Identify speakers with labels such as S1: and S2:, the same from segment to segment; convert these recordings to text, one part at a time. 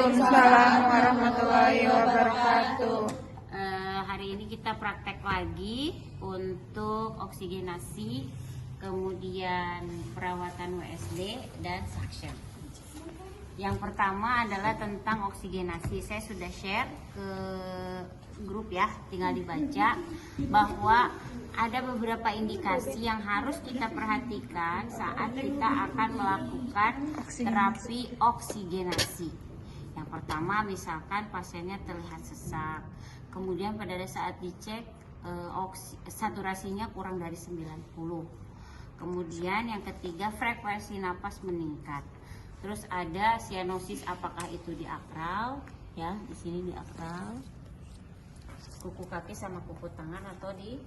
S1: Waalaikumsalam warahmatullahi wabarakatuh.
S2: Hari ini kita praktek lagi untuk oksigenasi, kemudian perawatan WSD dan suction. Yang pertama adalah tentang oksigenasi. Saya sudah share ke grup ya, tinggal dibaca bahwa ada beberapa indikasi yang harus kita perhatikan saat kita akan melakukan terapi oksigenasi. Yang pertama misalkan pasiennya terlihat sesak, kemudian pada saat dicek saturasinya kurang dari 90. Kemudian yang ketiga frekuensi napas meningkat. Terus ada sianosis, apakah itu di akral ya, di sini di akral, kuku kaki sama kuku tangan, atau di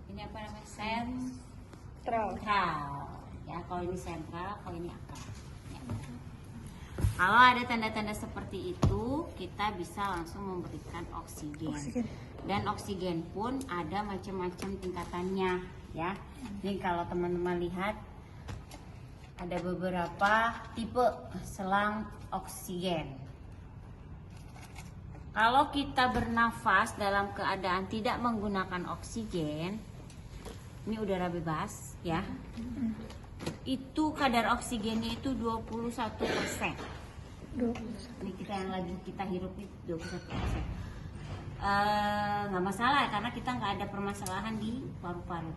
S2: ini apa namanya, sentral ya. Kalau ini sentral, kalau ini akral ya. Kalau ada tanda-tanda seperti itu, kita bisa langsung memberikan oksigen. Dan oksigen pun ada macam-macam tingkatannya ya. Ini kalau teman-teman lihat ada beberapa tipe selang oksigen. Kalau kita bernafas dalam keadaan tidak menggunakan oksigen, ini udara bebas ya, itu kadar oksigennya itu 21%. Ini kita yang lagi kita hirup itu 21%. Nggak masalah karena kita nggak ada permasalahan di paru-paru.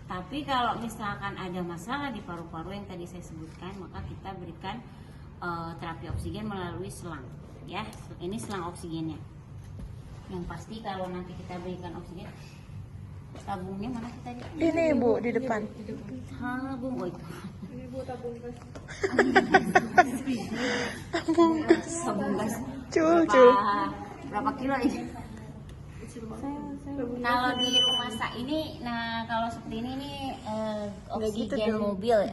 S2: Tapi kalau misalkan ada masalah di paru-paru yang tadi saya sebutkan, maka kita berikan terapi oksigen melalui selang ya. Ini selang oksigennya. Yang pasti kalau nanti kita berikan oksigen, tabungnya mana kita di?
S1: Ini Bu di depan.
S2: Tabung, oh itu.
S1: Ini Bu tabung gas.
S2: Tabung gas.
S1: Cul.
S2: Berapa kilo ini? Kalau di rumah sakit ini, nah kalau seperti ini nih oksigen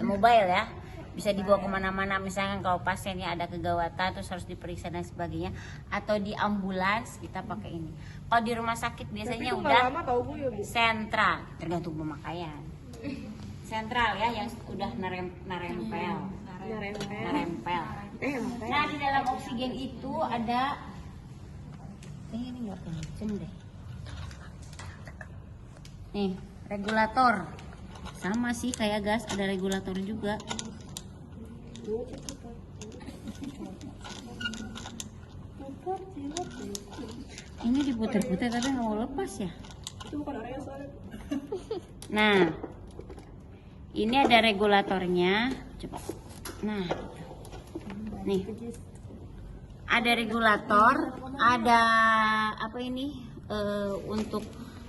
S2: mobile ya, bisa dibawa kemana-mana. Misalkan kalau pasiennya ada kegawatan terus harus diperiksa dan sebagainya, atau di ambulans kita pakai ini. Kalau di rumah sakit biasanya udah sentral, tergantung pemakaian. Sentral ya, yang udah nempel. Nah di dalam oksigen itu ada ini nggak kenceng deh. Nih, regulator. Sama sih kayak gas, ada regulator juga. Ini diputer-puter tapi nggak mau lepas ya. Nah, ini ada regulatornya. Coba. Nah, nih. Ada regulator, ada apa ini untuk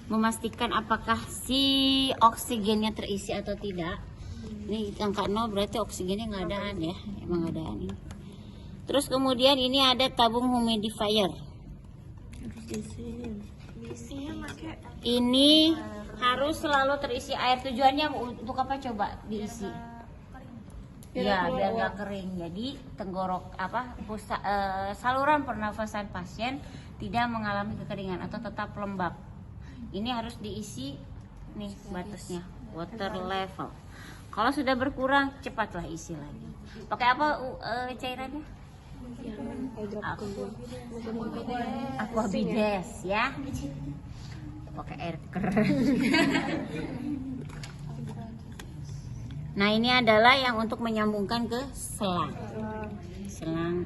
S2: memastikan apakah si oksigennya terisi atau tidak. Ini angka 0 berarti oksigennya nggak adaan ya, emang nggak adaan ini. Terus kemudian ini ada tabung humidifier. Ini harus selalu terisi air. Tujuannya untuk apa coba diisi? Ya biar nggak kering. Jadi tenggorok saluran pernafasan pasien tidak mengalami kekeringan atau tetap lembab. Ini harus diisi nih batasnya, water level. Kalau sudah berkurang cepatlah isi lagi. Pakai apa cairannya? Aquabides ya. Pakai air keran. Nah ini adalah yang untuk menyambungkan ke selang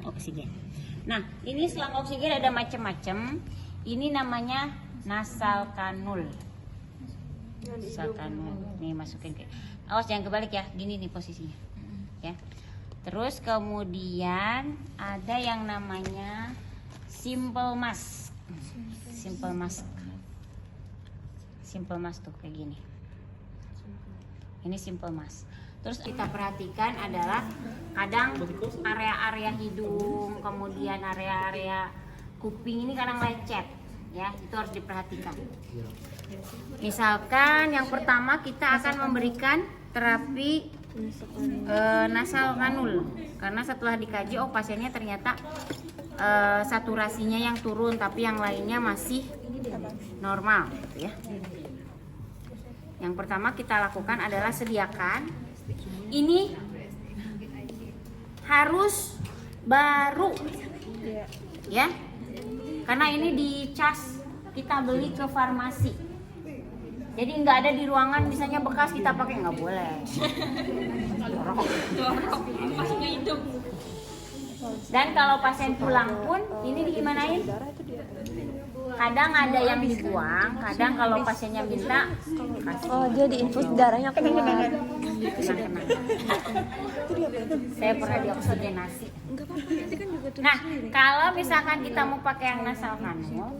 S2: oksigen. Nah ini selang oksigen ada macam-macam. Ini namanya nasal kanul. Nasal kanul. Nih masukin ke. Awas jangan kebalik ya. Gini nih posisinya. Ya. Terus kemudian ada yang namanya simple mask. Simple mask. Simple mask tuh kayak gini. Ini simple mask. Terus kita perhatikan adalah kadang area-area hidung, kemudian area-area kuping ini kadang lecet ya, itu harus diperhatikan. Misalkan yang pertama kita akan memberikan terapi nasal kanul, karena setelah dikaji pasiennya ternyata saturasinya yang turun tapi yang lainnya masih normal gitu ya. Yang pertama kita lakukan adalah sediakan ini harus baru.
S1: Iya.
S2: Ya. Karena ini dicas, kita beli ke farmasi. Jadi nggak ada di ruangan, misalnya bekas kita pakai, nggak boleh. Dan kalau pasien pulang pun ini digimanain? Kadang ada yang dibuang, kadang kalau pasiennya minta kasih.
S1: Oh, dia diinfus darahnya keluar.
S2: Kenang-kenang. Saya pernah dioksigenasi. Nah, kalau misalkan kita mau pakai yang nasal kanul,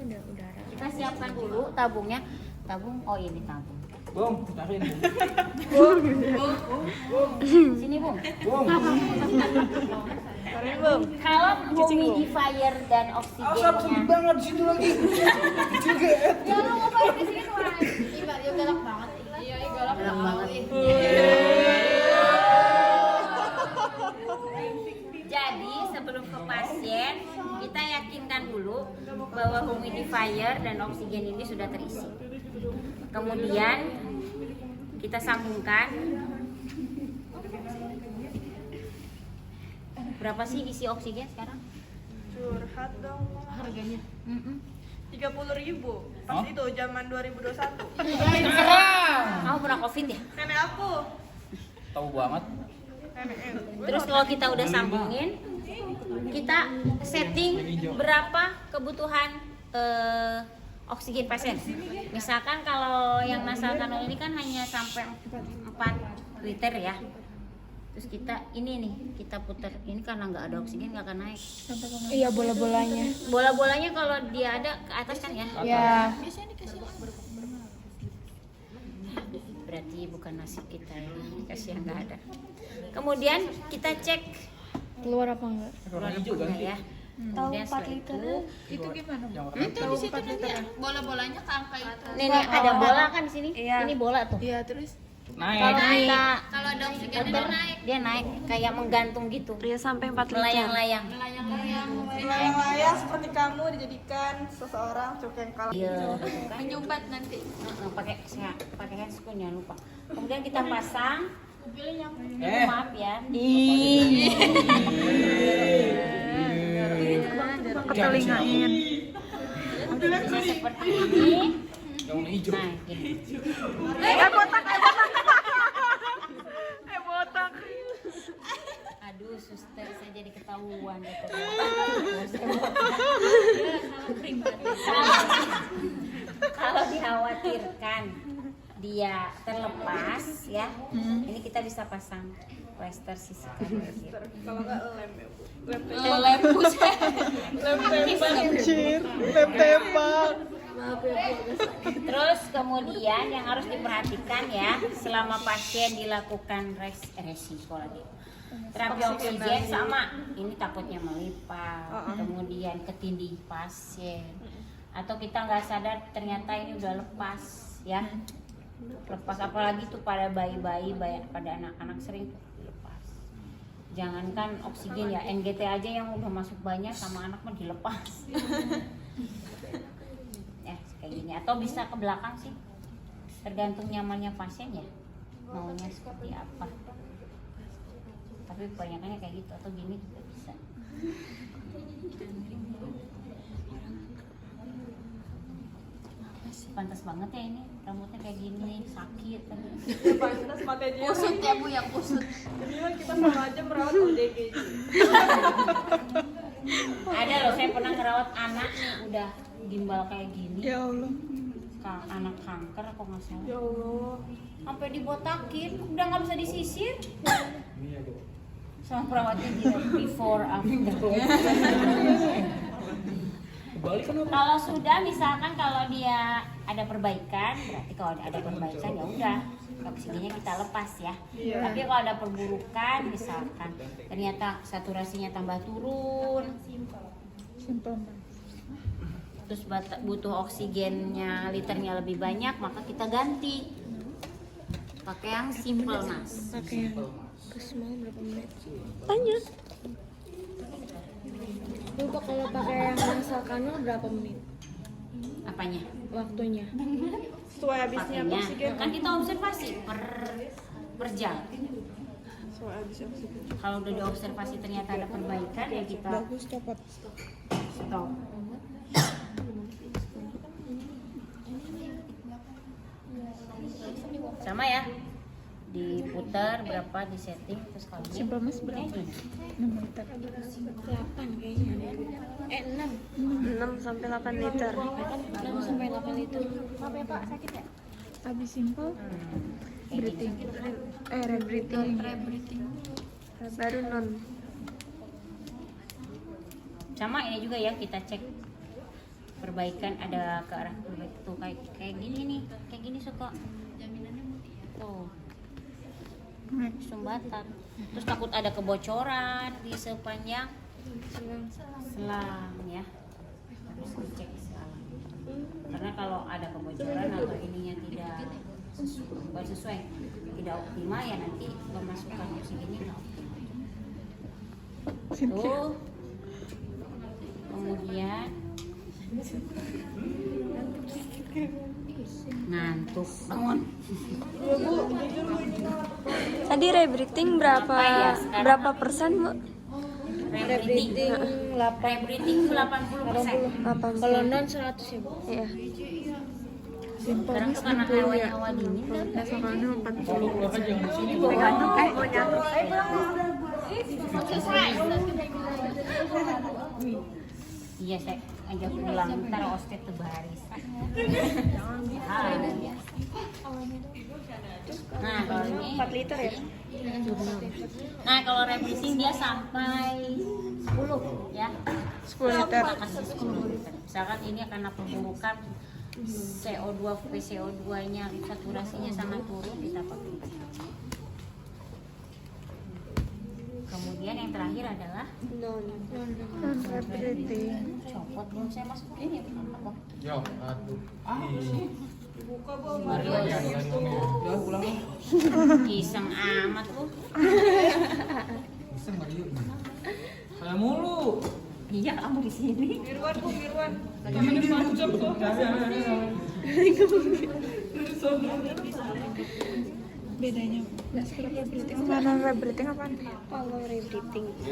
S2: kita siapkan dulu tabungnya. Tabung, oh ini tabung.
S3: Bung, taruhin.
S2: Sini Bung.
S3: Bung.
S2: Kalau humidifier dan
S3: Asap
S2: oksigennya.
S3: banget di situ lagi. Juga.
S2: Ya lu ngapain di sini tuh?
S4: Iya galak banget. Iya galak
S2: banget. Jadi sebelum ke pasien, kita yakinkan dulu bahwa humidifier dan oksigen ini sudah terisi. Kemudian kita sambungkan. Berapa sih isi oksigen sekarang?
S5: Curhat dong.
S2: Harganya?
S5: 30.000 pas
S3: Hah?
S5: itu zaman 2021.
S2: Kamu pernah COVID ya?
S5: Nenek aku.
S3: Tahu banget.
S5: Nenek.
S2: Terus kalau kita udah sambungin, kita setting berapa kebutuhan oksigen pasien. Misalkan kalau yang nasal kanul ini kan hanya sampai 4 liter ya. Terus kita ini nih, kita putar ini karena nggak ada oksigen nggak akan naik.
S1: Iya, bola-bolanya.
S2: Bola-bolanya kalau dia ada ke atas kan ya?
S1: Ya.
S2: Berarti bukan nasib kita ya, dikasih yang nggak ada. Kemudian kita cek
S1: Keluar apa enggak?
S3: Warna hijau kan?
S2: ya. Kemudian setelah
S4: Itu gimana?
S3: Yang warna
S4: Itu di situ nanti bola-bolanya ke angka itu.
S2: nih ada bola kan di sini.
S1: Iya.
S2: Ini bola tuh.
S1: Iya, terus
S3: naik.
S2: Kalau kita
S4: Kalau ada oksigennya dia naik.
S2: dia naik kayak menggantung gitu.
S1: dia sampai 4 liter.
S2: Melayang-layang.
S4: Melayang-layang.
S5: Layang-layang seperti kamu dijadikan seseorang cengkal.
S2: Iya.
S4: Menyumbat nanti.
S2: Pakai handscoon jangan lupa. Kemudian kita pasang. Maaf ya.
S1: Ketelingain.
S2: Bisa seperti ini.
S3: Yang warna hijau.
S2: Nah, gini.
S1: Botak.
S2: Aduh, suster saya jadi ketahuan. Kalau dikhawatirkan dia terlepas ya, ini kita bisa pasang plaster sisi kanan kiri.
S5: Kalau enggak lem ya, Bu. Lem
S2: Lem buset.
S5: lem tembak.
S2: Terus kemudian yang harus diperhatikan ya, selama pasien dilakukan resiko lagi. Terapi oksigen sama, ini takutnya melipat, kemudian ketindih pasien, atau kita nggak sadar ternyata ini udah lepas ya, lepas apalagi tuh pada bayi-bayi, pada anak-anak sering tuh dilepas. Jangankan oksigen ya, NGT aja yang udah masuk banyak sama anak mah dilepas. Ya kayak gini, atau bisa ke belakang sih, tergantung nyamannya pasien ya, maunya seperti apa. Tapi kebanyakannya kayak gitu, atau gini juga bisa. Pantas banget ya ini, rambutnya kayak gini, sakit kan.
S5: Pantas pakai dia.
S4: Kusut ya Bu, yang kusut.
S5: Jadi kan kita sama aja merawat ODGJ.
S2: Ada loh, saya pernah ngerawat anak nih udah gimbal kayak gini.
S1: Ya Allah.
S2: Anak kanker aku nggak salah.
S5: Ya Allah.
S2: Sampai dibotakin, udah nggak bisa disisir. Sama perawatnya dia before after. Kalau sudah misalkan kalau dia ada perbaikan, berarti kalau ada perbaikan ya udah oksigennya kita lepas ya. Tapi kalau ada perburukan misalkan ternyata saturasinya tambah turun, terus butuh oksigennya liternya lebih banyak, maka kita ganti pakai yang simple mas.
S1: Pakai yang terus mau berapa menit? Tanya. Lupa kalau pakai yang nasal kanul berapa menit
S2: Apanya?
S1: waktunya?
S5: Sesuai habisnya
S2: Pakainya
S5: oksigen.
S2: kan kita observasi per jam. Kalau udah diobservasi ternyata ada perbaikan ya kita
S5: Bagus dapat.
S2: stop. Sama ya, diputar berapa, di setting terus kalau
S5: Simpel mas berapa? 6 liter.
S1: 8 kayaknya. 6 sampai 8 liter. 6 sampai 8 liter.
S4: Apa ya Pak? Sakit ya?
S5: Habis simpel. Breathing. Rebreathing. Baru non.
S2: sama ini juga ya, kita cek perbaikan ada ke arah perbaikan tuh kayak gini nih, kayak gini suka tuh sumbatan, terus takut ada kebocoran di sepanjang selang ya, harus dicek selang karena kalau ada kebocoran atau ininya tidak sesuai tidak optimal ya nanti pemasukan oksigennya nggak optimal tuh. Kemudian ngantuk bangun.
S1: Tadi rebreathing berapa
S2: Apa ya sekarang?
S1: berapa persen, Bu?
S2: Rebreathing 80%.
S1: 8. Kalau non 100 ya, Bu? Iya.
S5: Simpel
S2: Sekarang
S5: mas
S2: tuh karena
S5: 60 ya.
S2: hawa dingin kan.
S5: Besokannya 40.
S2: Iya saya ajak pulang ntar ostet tuh baris. Nah kalau ini
S1: 4 liter ya?
S2: nah kalau rebreathing dia sampai 10 ya.
S5: 10 liter.
S2: Kita kasih 10 liter. Misalkan ini karena pemburukan CO2 VCO2 nya saturasinya sangat turun, kita pakai ini. Kemudian yang terakhir adalah
S1: Non.
S5: Rebreathing.
S2: copot, belum saya masukin ya apa?
S3: Yo, aduh.
S2: Mario
S3: Udah pulang nih.
S2: iseng amat lu.
S3: Bisa Mario. Saya mulu.
S2: Iya kamu di sini.
S5: Mirwan, Bu, Mirwan. Bedanya mana rebreathing apa?
S1: Kalau rebreathing itu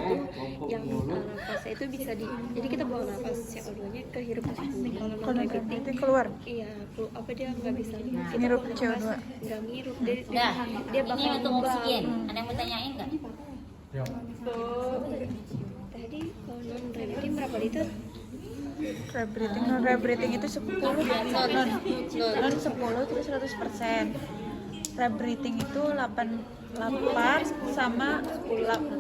S1: yang nafasnya itu bisa jadi kita buang nafas CO2-nya ke hirup ke sini. Kalau non
S5: Kalau
S1: rebreathing
S5: rebreathing keluar.
S1: iya, apa dia nggak bisa
S5: Ngirup CO2.
S1: nggak ngirup dia
S2: Nah,
S1: dia
S2: ini
S1: bakal
S2: untuk
S1: ngembang.
S2: oksigen. Ada yang mau tanyain nggak?
S3: Yo.
S1: Tadi kalau non rebreathing berapa liter?
S5: Rebreathing itu 10 non 10 terus 100%. Rebreathing itu 88 sama 80%.